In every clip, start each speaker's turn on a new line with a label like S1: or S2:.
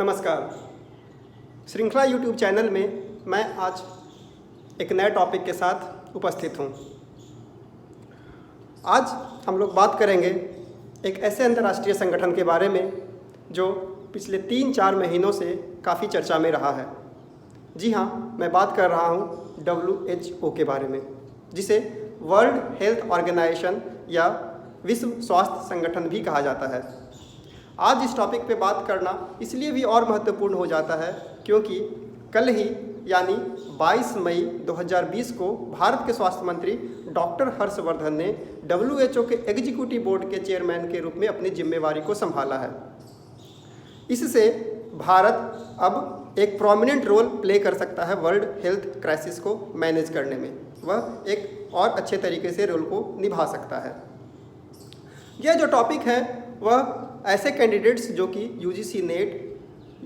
S1: नमस्कार। श्रृंखला YouTube channel में मैं आज एक नए टॉपिक के साथ उपस्थित हूँ। आज हम लोग बात करेंगे एक ऐसे अंतर्राष्ट्रीय संगठन के बारे में जो पिछले 3-4 महीनों से काफ़ी चर्चा में रहा है। जी हाँ, मैं बात कर रहा हूँ WHO के बारे में, जिसे वर्ल्ड हेल्थ ऑर्गेनाइजेशन या विश्व स्वास्थ्य संगठन भी कहा जाता है। आज इस टॉपिक पे बात करना इसलिए भी और महत्वपूर्ण हो जाता है क्योंकि कल ही यानी 22 मई 2020 को भारत के स्वास्थ्य मंत्री डॉक्टर हर्षवर्धन ने WHO के एग्जीक्यूटिव बोर्ड के चेयरमैन के रूप में अपनी जिम्मेवारी को संभाला है। इससे भारत अब एक प्रोमिनेंट रोल प्ले कर सकता है वर्ल्ड हेल्थ क्राइसिस को मैनेज करने में। वह एक और अच्छे तरीके से रोल को निभा सकता है। यह जो टॉपिक है वह ऐसे कैंडिडेट्स जो कि UGC नेट,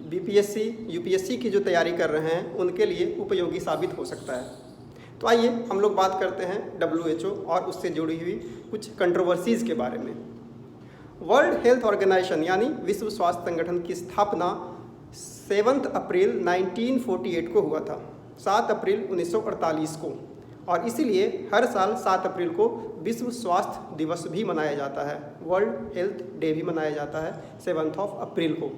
S1: BPSC, UPSC की जो तैयारी कर रहे हैं उनके लिए उपयोगी साबित हो सकता है। तो आइए हम लोग बात करते हैं WHO और उससे जुड़ी हुई कुछ कंट्रोवर्सीज़ के बारे में। वर्ल्ड हेल्थ ऑर्गेनाइजेशन यानी विश्व स्वास्थ्य संगठन की स्थापना 7 अप्रैल 1948 को हुआ था, 7 अप्रैल 1948 को, और इसीलिए हर साल 7 अप्रैल को विश्व स्वास्थ्य दिवस भी मनाया जाता है, वर्ल्ड हेल्थ डे भी मनाया जाता है 7 अप्रैल को।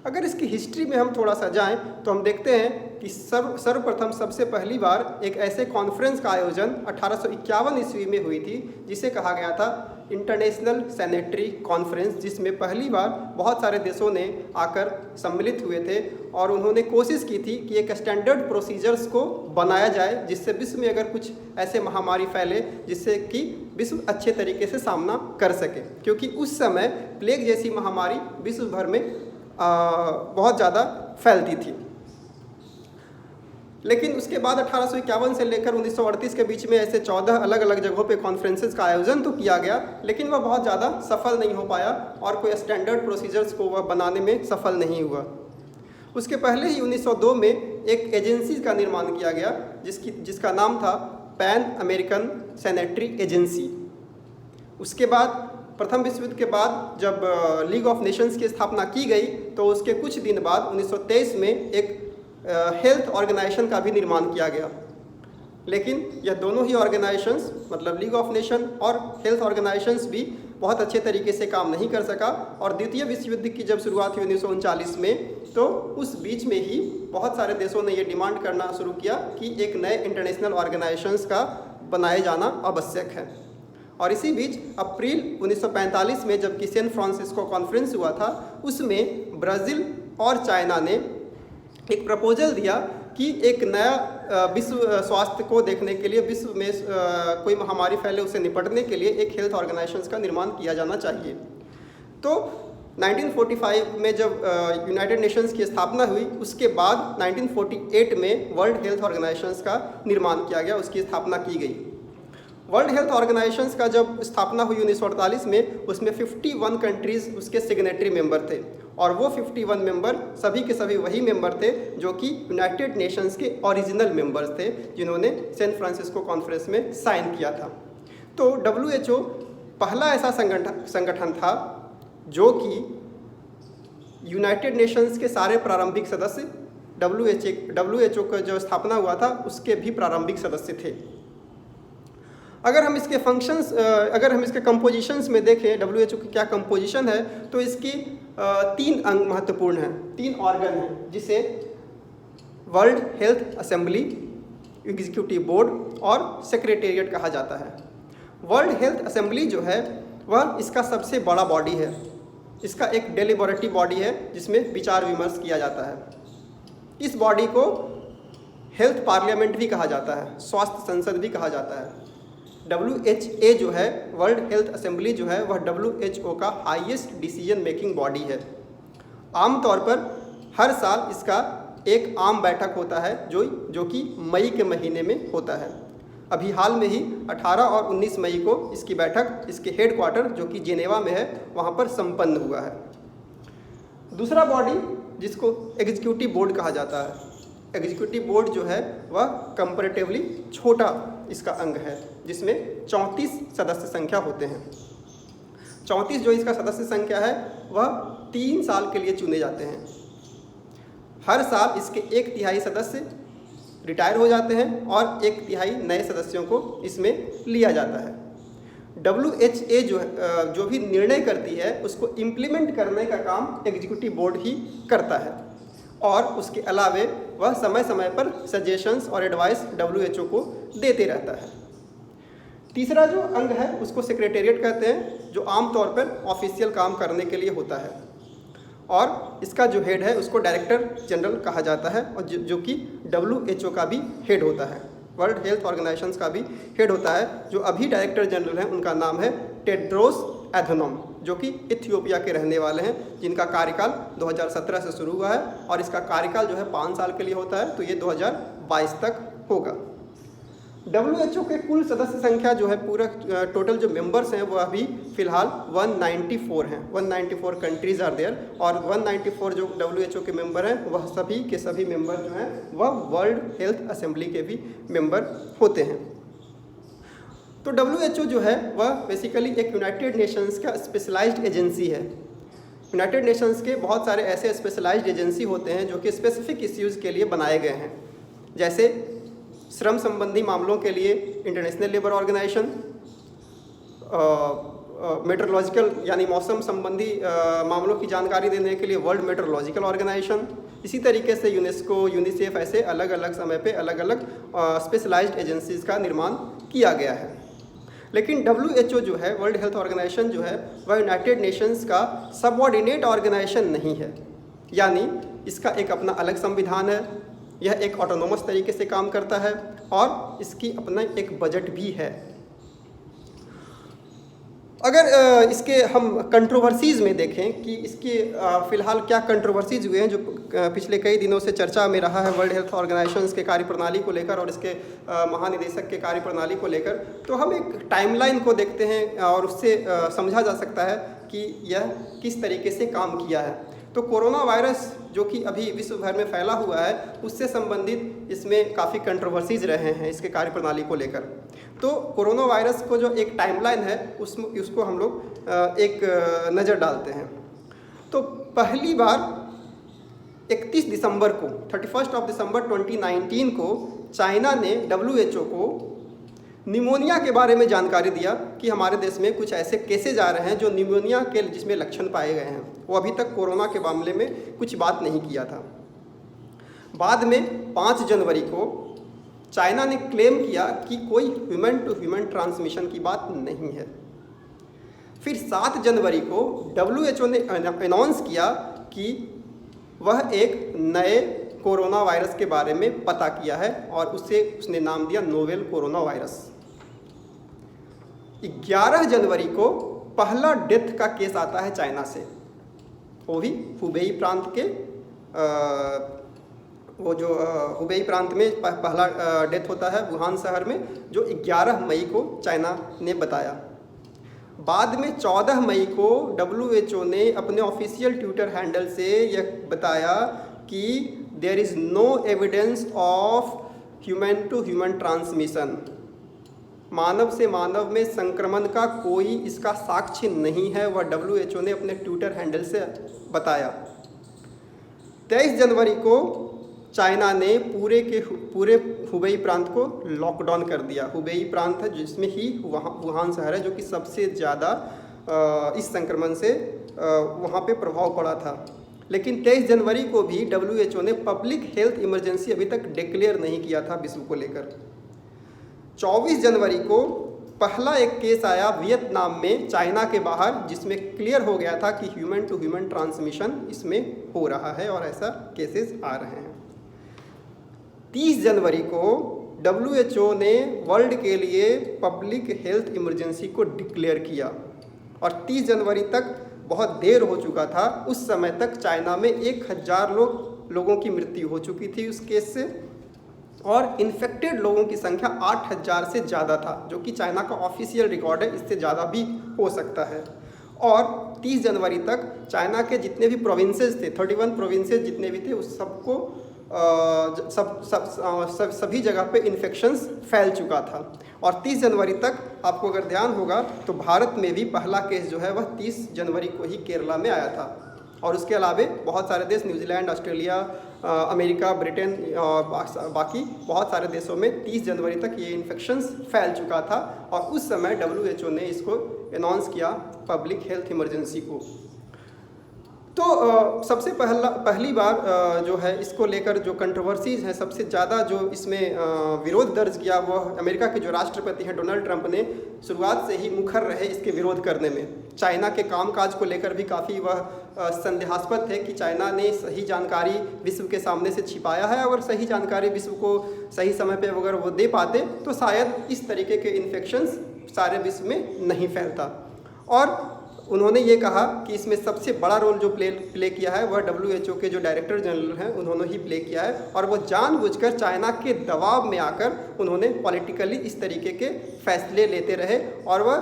S1: अगर इसकी हिस्ट्री में हम थोड़ा सा जाएं तो हम देखते हैं कि सर्वप्रथम सबसे पहली बार एक ऐसे कॉन्फ्रेंस का आयोजन 1851 ईस्वी में हुई थी जिसे कहा गया था इंटरनेशनल सैनिटरी कॉन्फ्रेंस, जिसमें पहली बार बहुत सारे देशों ने आकर सम्मिलित हुए थे और उन्होंने कोशिश की थी कि एक स्टैंडर्ड प्रोसीजर्स को बनाया जाए जिससे विश्व में अगर कुछ ऐसे महामारी फैले जिससे कि विश्व अच्छे तरीके से सामना कर सके, क्योंकि उस समय प्लेग जैसी महामारी विश्व भर में बहुत ज़्यादा फैलती थी। लेकिन उसके बाद 1851 से लेकर 1938 के बीच में ऐसे 14 अलग अलग जगहों पे कॉन्फ्रेंसेस का आयोजन तो किया गया, लेकिन वह बहुत ज़्यादा सफल नहीं हो पाया और कोई स्टैंडर्ड प्रोसीजर्स को वह बनाने में सफल नहीं हुआ। उसके पहले ही 1902 में एक एजेंसी का निर्माण किया गया जिसका नाम था पैन अमेरिकन सैनिटरी एजेंसी। उसके बाद प्रथम विश्व युद्ध के बाद जब लीग ऑफ नेशंस की स्थापना की गई तो उसके कुछ दिन बाद 1923 में एक हेल्थ ऑर्गेनाइजेशन का भी निर्माण किया गया। लेकिन यह दोनों ही ऑर्गेनाइजेशंस मतलब लीग ऑफ नेशन और हेल्थ ऑर्गेनाइजेशंस भी बहुत अच्छे तरीके से काम नहीं कर सका और द्वितीय विश्व युद्ध की जब शुरुआत हुई 1939 में तो उस बीच में ही बहुत सारे देशों ने ये डिमांड करना शुरू किया कि एक नए इंटरनेशनल ऑर्गेनाइजेशंस का बनाए जाना आवश्यक है। और इसी बीच अप्रैल 1945 में जबकि सैन फ्रांसिस्को कॉन्फ्रेंस हुआ था उसमें ब्राज़ील और चाइना ने एक प्रपोजल दिया कि एक नया विश्व स्वास्थ्य को देखने के लिए विश्व में कोई महामारी फैले उससे निपटने के लिए एक हेल्थ ऑर्गेनाइजेशंस का निर्माण किया जाना चाहिए। तो 1945 में जब यूनाइटेड नेशंस की स्थापना हुई उसके बाद 1948 में वर्ल्ड हेल्थ ऑर्गेनाइजेशंस का निर्माण किया गया, उसकी स्थापना की गई। वर्ल्ड हेल्थ ऑर्गेनाइजेशंस का जब स्थापना हुई 1948 में उसमें 51 कंट्रीज़ उसके सिग्नेटरी मेंबर थे और वो 51 मेंबर सभी के सभी वही मेंबर थे जो कि यूनाइटेड नेशंस के ओरिजिनल मेंबर्स थे जिन्होंने सैन फ्रांसिस्को कॉन्फ्रेंस में साइन किया था। तो WHO पहला ऐसा संगठन था जो कि यूनाइटेड नेशंस के सारे प्रारंभिक सदस्य WHO का जो स्थापना हुआ था उसके भी प्रारंभिक सदस्य थे। अगर हम इसके फंक्शंस अगर हम इसके कंपोजिशंस में देखें WHO की क्या कंपोजिशन है तो इसकी 3 अंग महत्वपूर्ण हैं, 3 ऑर्गन हैं जिसे world health assembly, executive board और सेक्रेटेरिएट कहा जाता है। वर्ल्ड हेल्थ असेंबली जो है वह इसका सबसे बड़ा बॉडी है, इसका एक डेलिबरेटिव बॉडी है जिसमें विचार विमर्श किया जाता है। इस बॉडी को हेल्थ पार्लियामेंट भी कहा जाता है, स्वास्थ्य संसद भी कहा जाता है। WHA जो है वर्ल्ड हेल्थ असेंबली जो है वह WHO का हाईएस्ट डिसीजन मेकिंग बॉडी है। आमतौर पर हर साल इसका एक आम बैठक होता है जो कि मई के महीने में होता है। अभी हाल में ही 18 और 19 मई को इसकी बैठक इसके हेडक्वार्टर जो कि जेनेवा में है वहाँ पर संपन्न हुआ है। दूसरा बॉडी जिसको एग्जीक्यूटिव बोर्ड कहा जाता है, एग्जीक्यूटिव बोर्ड जो है वह कंपैरेटिवली छोटा इसका अंग है जिसमें 34 सदस्य संख्या होते हैं। 34 जो इसका सदस्य संख्या है वह 3 साल के लिए चुने जाते हैं। हर साल इसके 1/3 सदस्य रिटायर हो जाते हैं और 1/3 नए सदस्यों को इसमें लिया जाता है। WHA जो भी निर्णय करती है उसको इम्प्लीमेंट करने का काम एग्जीक्यूटिव बोर्ड ही करता है और उसके अलावे वह समय समय पर सजेशंस और एडवाइस WHO को देते रहता है। तीसरा जो अंग है उसको सेक्रेटेरिएट कहते हैं, जो आमतौर पर ऑफिशियल काम करने के लिए होता है और इसका जो हेड है उसको डायरेक्टर जनरल कहा जाता है और जो कि WHO का भी हेड होता है, वर्ल्ड हेल्थ ऑर्गेनाइजेशन का भी हेड होता है। जो अभी डायरेक्टर जनरल हैं उनका नाम है टेड्रोस एधनोम, जो कि इथियोपिया के रहने वाले हैं, जिनका कार्यकाल 2017 से शुरू हुआ है और इसका कार्यकाल जो है 5 साल के लिए होता है, तो ये 2022 तक होगा। WHO के कुल सदस्य संख्या जो है पूरा टोटल जो मेंबर्स हैं वो अभी फ़िलहाल 194 हैं, 194 कंट्रीज़ आर देयर और 194 जो WHO के मेंबर हैं वह सभी के सभी मेंबर जो हैं वह वर्ल्ड हेल्थ असेंबली के भी मेंबर होते हैं। तो WHO जो है वह बेसिकली एक यूनाइटेड नेशंस का स्पेशलाइज्ड एजेंसी है। यूनाइटेड नेशंस के बहुत सारे ऐसे स्पेशलाइज्ड एजेंसी होते हैं जो कि स्पेसिफिक इश्यूज़ के लिए बनाए गए हैं, जैसे श्रम संबंधी मामलों के लिए इंटरनेशनल लेबर ऑर्गेनाइजेशन, मेट्रोलॉजिकल यानी मौसम संबंधी मामलों की जानकारी देने के लिए वर्ल्ड मेट्रोलॉजिकल ऑर्गेनाइजेशन, इसी तरीके से यूनेस्को, यूनिसेफ, ऐसे अलग अलग समय पे अलग अलग स्पेशलाइज्ड एजेंसीज़ का निर्माण किया गया है। लेकिन WHO जो है, वर्ल्ड हेल्थ ऑर्गेनाइजेशन जो है, वह यूनाइटेड नेशंस का सबऑर्डिनेट ऑर्गेनाइजेशन नहीं है, यानी इसका एक अपना अलग संविधान है, यह एक ऑटोनोमस तरीके से काम करता है और इसकी अपना एक बजट भी है। अगर इसके हम कंट्रोवर्सीज़ में देखें कि इसके फ़िलहाल क्या कंट्रोवर्सीज़ हुए हैं जो पिछले कई दिनों से चर्चा में रहा है वर्ल्ड हेल्थ ऑर्गेनाइजेशन के कार्यप्रणाली को लेकर और इसके महानिदेशक के कार्यप्रणाली को लेकर, तो हम एक टाइमलाइन को देखते हैं और उससे समझा जा सकता है कि यह किस तरीके से काम किया है। तो कोरोना वायरस जो कि अभी विश्व भर में फैला हुआ है उससे संबंधित इसमें काफ़ी कंट्रोवर्सीज़ रहे हैं इसके कार्यप्रणाली को लेकर। तो कोरोना वायरस को जो एक टाइमलाइन है उसको हम लोग एक नज़र डालते हैं। तो पहली बार 31 दिसंबर को 31 दिसंबर 2019 को चाइना ने WHO को निमोनिया के बारे में जानकारी दिया कि हमारे देश में कुछ ऐसे केसेज आ रहे हैं जो निमोनिया के जिसमें लक्षण पाए गए हैं। वो अभी तक कोरोना के मामले में कुछ बात नहीं किया था। बाद में 5 जनवरी को चाइना ने क्लेम किया कि कोई ह्यूमन टू ह्यूमन ट्रांसमिशन की बात नहीं है। फिर 7 जनवरी को WHO ने अनाउंस किया कि वह एक नए कोरोना वायरस के बारे में पता किया है और उसने नाम दिया नोवेल कोरोना वायरस। 11 जनवरी को पहला डेथ का केस आता है चाइना से, वो भी हुबेई प्रांत के हुबेई प्रांत में पहला डेथ होता है वुहान शहर में, जो 11 मई को चाइना ने बताया। बाद में 14 मई को WHO ने अपने ऑफिशियल ट्विटर हैंडल से यह बताया कि there is no evidence of human to human transmission, मानव से मानव में संक्रमण का कोई इसका साक्ष्य नहीं है, वह WHO ने अपने ट्विटर हैंडल से बताया। 23 जनवरी को चाइना ने पूरे हुबेई प्रांत को लॉकडाउन कर दिया। हुबेई प्रांत है जिसमें ही वुहान शहर है जो कि सबसे ज़्यादा इस संक्रमण से वहाँ पे प्रभाव पड़ा था। लेकिन 23 जनवरी को भी WHO ने पब्लिक हेल्थ इमरजेंसी अभी तक डिक्लेयर नहीं किया था विश्व को लेकर। 24 जनवरी को पहला एक केस आया वियतनाम में चाइना के बाहर, जिसमें क्लियर हो गया था कि ह्यूमन टू ह्यूमन ट्रांसमिशन इसमें हो रहा है और ऐसा केसेस आ रहे हैं। 30 जनवरी को WHO ने वर्ल्ड के लिए पब्लिक हेल्थ इमरजेंसी को डिक्लेयर किया और 30 जनवरी तक बहुत देर हो चुका था। उस समय तक चाइना में 1000 लोगों की मृत्यु हो चुकी थी उस केस से और इन्फेक्टेड लोगों की संख्या 8000 से ज़्यादा था, जो कि चाइना का ऑफिशियल रिकॉर्ड है, इससे ज़्यादा भी हो सकता है। और 30 जनवरी तक चाइना के जितने भी प्रोविंसेस थे, 31 प्रोविंसेस जितने भी थे, उस सबको सभी जगह पे इन्फेक्शंस फैल चुका था। और 30 जनवरी तक आपको अगर ध्यान होगा तो भारत में भी पहला केस जो है वह 30 जनवरी को ही केरला में आया था। और उसके अलावा बहुत सारे देश, न्यूजीलैंड, ऑस्ट्रेलिया, अमेरिका, ब्रिटेन और बाकी बहुत सारे देशों में 30 जनवरी तक ये इन्फेक्शंस फैल चुका था और उस समय WHO ने इसको अनाउंस किया पब्लिक हेल्थ इमरजेंसी को। तो सबसे पहली बार जो है इसको लेकर जो कंट्रोवर्सीज हैं, सबसे ज़्यादा जो इसमें विरोध दर्ज किया वह अमेरिका के जो राष्ट्रपति हैं डोनाल्ड ट्रंप ने शुरुआत से ही मुखर रहे इसके विरोध करने में। चाइना के कामकाज को लेकर भी काफ़ी वह संदेहास्पद थे कि चाइना ने सही जानकारी विश्व के सामने से छिपाया है। अगर सही जानकारी विश्व को सही समय पे अगर वो दे पाते तो शायद इस तरीके के इन्फेक्शंस सारे विश्व में नहीं फैलता। और उन्होंने ये कहा कि इसमें सबसे बड़ा रोल जो प्ले किया है वह WHO के जो डायरेक्टर जनरल हैं उन्होंने ही प्ले किया है और वो जानबूझकर चाइना के दबाव में आकर उन्होंने पॉलिटिकली इस तरीके के फैसले लेते रहे और वह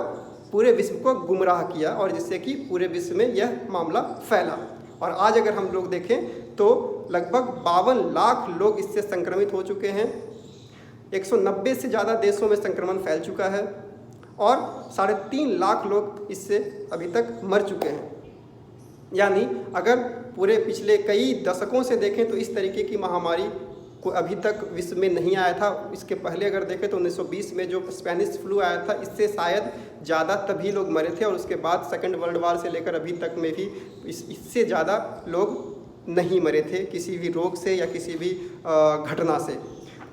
S1: पूरे विश्व को गुमराह किया और जिससे कि पूरे विश्व में यह मामला फैला। और आज अगर हम लोग देखें तो लगभग 52 लाख लोग इससे संक्रमित हो चुके हैं, 190 से ज़्यादा देशों में संक्रमण फैल चुका है और 3.5 लाख लोग इससे अभी तक मर चुके हैं। यानी अगर पूरे पिछले कई दशकों से देखें तो इस तरीके की महामारी को अभी तक विश्व में नहीं आया था। इसके पहले अगर देखें तो 1920 में जो स्पेनिश फ्लू आया था इससे शायद ज़्यादा तभी लोग मरे थे और उसके बाद सेकेंड वर्ल्ड वार से लेकर अभी तक में भी इससे ज़्यादा लोग नहीं मरे थे किसी भी रोग से या किसी भी घटना से।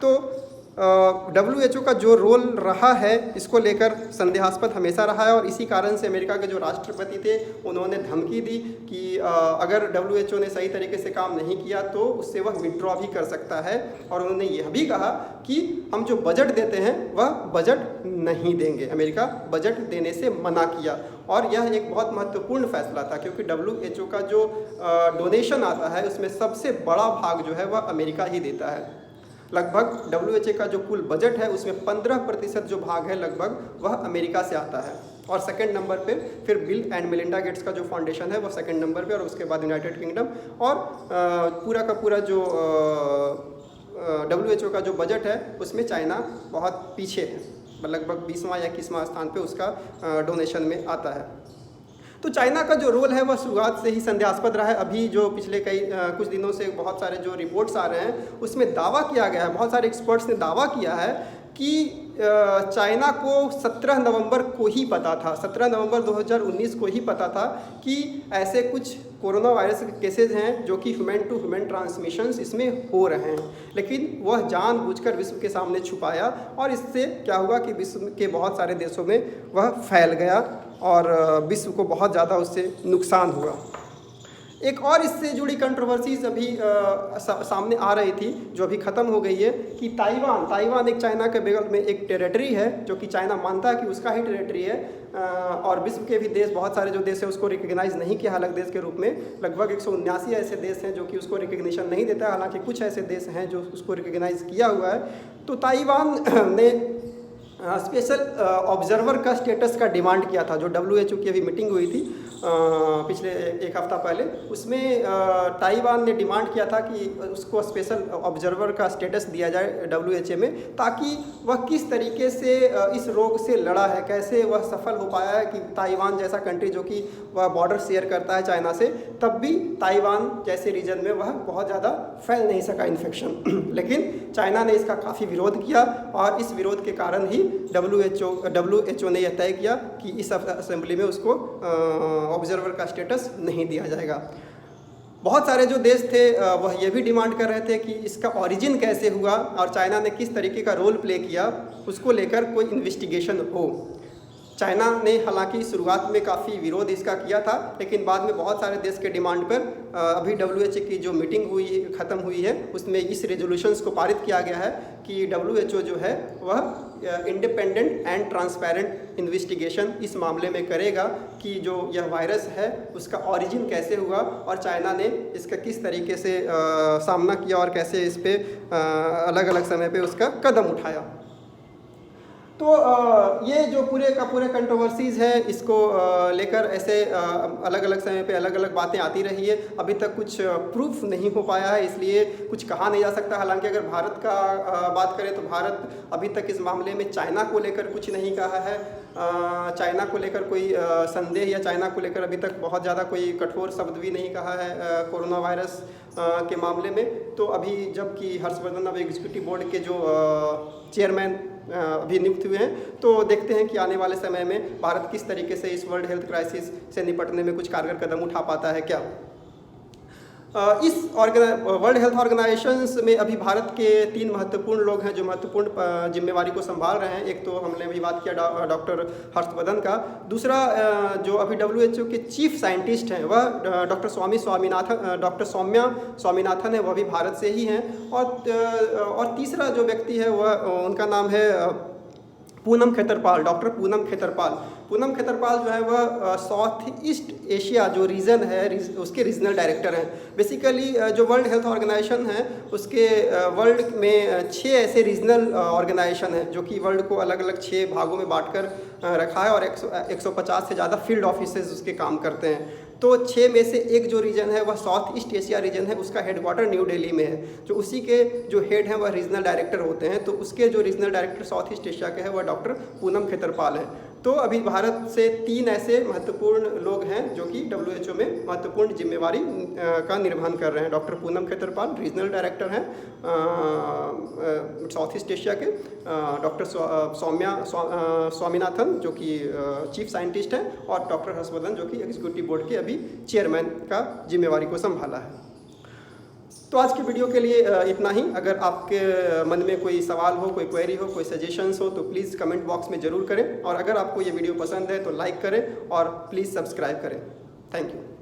S1: तो WHO का जो रोल रहा है इसको लेकर संदेहास्पद हमेशा रहा है और इसी कारण से अमेरिका के जो राष्ट्रपति थे उन्होंने धमकी दी कि अगर WHO ने सही तरीके से काम नहीं किया तो उससे वह विड्रॉ भी कर सकता है। और उन्होंने यह भी कहा कि हम जो बजट देते हैं वह बजट नहीं देंगे। अमेरिका बजट देने से मना किया और यह एक बहुत महत्वपूर्ण फैसला था क्योंकि WHO का जो डोनेशन आता है उसमें सबसे बड़ा भाग जो है वह अमेरिका ही देता है। लगभग WHO का जो कुल बजट है उसमें 15% जो भाग है लगभग वह अमेरिका से आता है। और सेकंड नंबर पे फिर बिल एंड मेलिंडा गेट्स का जो फाउंडेशन है वह सेकंड नंबर पे और उसके बाद यूनाइटेड किंगडम और पूरा का पूरा जो WHO का जो बजट है उसमें चाइना बहुत पीछे है, लगभग 20वां या 21वां स्थान पे उसका डोनेशन में आता है। तो चाइना का जो रोल है वह शुरुआत से ही संदेहास्पद रहा है। अभी जो पिछले कुछ दिनों से बहुत सारे जो रिपोर्ट्स आ रहे हैं उसमें दावा किया गया है, बहुत सारे एक्सपर्ट्स ने दावा किया है कि चाइना को 17 नवंबर को ही पता था, 17 नवंबर 2019 को ही पता था कि ऐसे कुछ कोरोना वायरस के केसेज हैं जो कि ह्यूमन टू ह्यूमन ट्रांसमिशंस इसमें हो रहे हैं, लेकिन वह जानबूझकर विश्व के सामने छुपाया और इससे क्या हुआ कि विश्व के बहुत सारे देशों में वह फैल गया और विश्व को बहुत ज़्यादा उससे नुकसान हुआ। एक और इससे जुड़ी कंट्रोवर्सीज अभी सामने आ रही थी जो अभी ख़त्म हो गई है कि ताइवान एक चाइना के बगल में एक टेरिटरी है जो कि चाइना मानता है कि उसका ही टेरिटरी है और विश्व के भी देश, बहुत सारे जो देश है उसको रिकग्नाइज़ नहीं किया अलग देश के रूप में। लगभग 179 ऐसे देश हैं जो कि उसको रिकग्निशन नहीं देता है, हालांकि कुछ ऐसे देश हैं जो उसको रिकग्नाइज़ किया हुआ है। तो ताइवान ने स्पेशल ऑब्जर्वर का स्टेटस का डिमांड किया था। जो WHO की अभी मीटिंग हुई थी पिछले एक हफ्ता पहले, उसमें ताइवान ने डिमांड किया था कि उसको स्पेशल ऑब्जर्वर का स्टेटस दिया जाए WHO में, ताकि वह किस तरीके से इस रोग से लड़ा है, कैसे वह सफल हो पाया है कि ताइवान जैसा कंट्री जो कि वह बॉर्डर शेयर करता है चाइना से, तब भी ताइवान जैसे रीजन में वह बहुत ज़्यादा फैल नहीं सका इन्फेक्शन। लेकिन चाइना ने इसका काफ़ी विरोध किया और इस विरोध के कारण ही WHO ने यह तय किया कि इस असेंबली में उसको ऑब्जर्वर का स्टेटस नहीं दिया जाएगा। बहुत सारे जो देश थे वह ये भी डिमांड कर रहे थे कि इसका ओरिजिन कैसे हुआ और चाइना ने किस तरीके का रोल प्ले किया उसको लेकर कोई इन्वेस्टिगेशन हो। चाइना ने हालांकि शुरुआत में काफ़ी विरोध इसका किया था, लेकिन बाद में बहुत सारे देश के डिमांड पर अभी WHO की जो मीटिंग ख़त्म हुई है उसमें इस रेजोल्यूशंस को पारित किया गया है कि WHO जो है वह इंडिपेंडेंट एंड ट्रांसपेरेंट इन्वेस्टिगेशन इस मामले में करेगा कि जो यह वायरस है उसका ओरिजिन कैसे हुआ और चाइना ने इसका किस तरीके से सामना किया और कैसे इस पर अलग अलग समय पे उसका कदम उठाया। तो ये जो पूरे का पूरे कंट्रोवर्सीज़ है, इसको लेकर ऐसे अलग अलग समय पे अलग अलग बातें आती रही है। अभी तक कुछ प्रूफ नहीं हो पाया है, इसलिए कुछ कहा नहीं जा सकता। हालांकि अगर भारत का बात करें तो भारत अभी तक इस मामले में चाइना को लेकर कुछ नहीं कहा है। चाइना को लेकर कोई संदेह या चाइना को लेकर अभी तक बहुत ज़्यादा कोई कठोर शब्द भी नहीं कहा है कोरोना वायरस के मामले में। तो अभी जबकि हर्षवर्धन अब एग्जीक्यूटिव बोर्ड के जो चेयरमैन अभी नियुक्त हुए हैं, तो देखते हैं कि आने वाले समय में भारत किस तरीके से इस वर्ल्ड हेल्थ क्राइसिस से निपटने में कुछ कारगर कदम उठा पाता है क्या। इस वर्ल्ड हेल्थ ऑर्गेनाइजेशंस में अभी भारत के 3 महत्वपूर्ण लोग हैं जो महत्वपूर्ण जिम्मेवारी को संभाल रहे हैं। एक तो हमने अभी बात किया डॉक्टर हर्षवर्धन का। दूसरा जो अभी WHO के चीफ साइंटिस्ट हैं वह डॉक्टर डॉक्टर सौम्या स्वामीनाथन है, वह भी भारत से ही हैं। और तीसरा जो व्यक्ति है वह उनका नाम है पूनम खेतरपाल, डॉक्टर पूनम खेतरपाल। पूनम खेतरपाल जो है वह साउथ ईस्ट एशिया जो रीजन है उसके रीजनल डायरेक्टर हैं। बेसिकली जो वर्ल्ड हेल्थ ऑर्गेनाइजेशन है उसके वर्ल्ड में 6 ऐसे रीजनल ऑर्गेनाइजेशन हैं जो कि वर्ल्ड को अलग अलग 6 भागों में बांटकर रखा है और 150 से ज़्यादा फील्ड ऑफिसेज उसके काम करते हैं। तो 6 में से एक जो रीजन है वह साउथ ईस्ट एशिया रीजन है, उसका हेडक्वार्टर न्यू दिल्ली में है। जो उसी के जो हेड हैं वह रीजनल डायरेक्टर होते हैं। तो उसके जो regional director south east Asia के हैं वह डॉक्टर पूनम खेतरपाल हैं। तो अभी भारत से 3 ऐसे महत्वपूर्ण लोग हैं जो कि WHO में महत्वपूर्ण जिम्मेवारी का निर्वहन कर रहे हैं। Doctor Poonam Khetarpal regional director हैं साउथ ईस्ट एशिया के, डॉक्टर सौम्या स्वामीनाथन जो कि चीफ साइंटिस्ट हैं, और डॉक्टर हर्षवर्धन जो कि एग्जीक्यूटिव बोर्ड के अभी चेयरमैन का जिम्मेवारी को संभाला है। तो आज की वीडियो के लिए इतना ही। अगर आपके मन में कोई सवाल हो, कोई क्वेरी हो, कोई सजेशंस हो तो प्लीज़ कमेंट बॉक्स में ज़रूर करें। और अगर आपको ये वीडियो पसंद है तो लाइक करें और प्लीज़ सब्सक्राइब करें। Thank you.